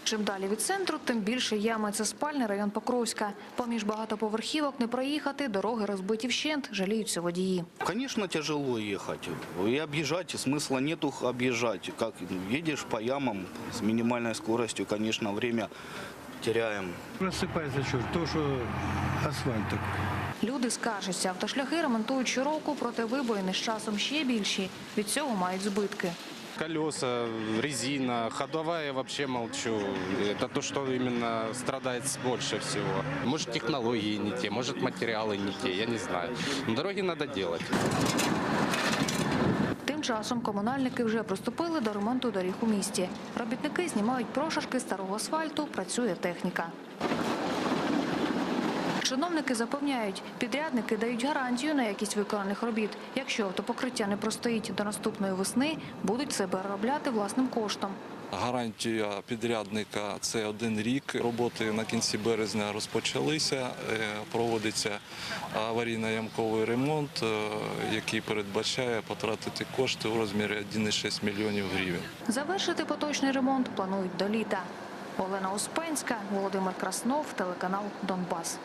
Чим далі від центру, тим більше ями. Це спальний район Покровська. Поміж багатоповерхівок не проїхати, дороги розбиті вщент, жаліються водії. Конечно, тяжело ехать. И объезжать, смысла нету объезжать. Как едешь по ямам с минимальной скоростью, конечно, время теряем. Просипається чорт, то що асфальт такий. Люди скаржаться, автошляхи ремонтують щороку, проте вибоїни з часом ще більші. Від цього мають збитки. Колеса, резина, ходовая вообще молчу. Это то, что именно страдает больше всего. Может, технологии не те, может, материалы не те, я не знаю. Но дороги надо делать. Тим часом комунальники вже приступили до ремонту доріг у місті. Робітники знімають прошарки старого асфальту, працює техніка. Чиновники запевняють, підрядники дають гарантію на якість виконаних робіт. Якщо автопокриття не простоїть до наступної весни, будуть це переробляти власним коштом. Гарантія підрядника – це 1 рік. Роботи на кінці березня розпочалися. Проводиться аварійно-ямковий ремонт, який передбачає потратити кошти у розмірі 1,6 мільйонів гривень. Завершити поточний ремонт планують до літа. Олена Успенська, Володимир Краснов, телеканал «Донбас».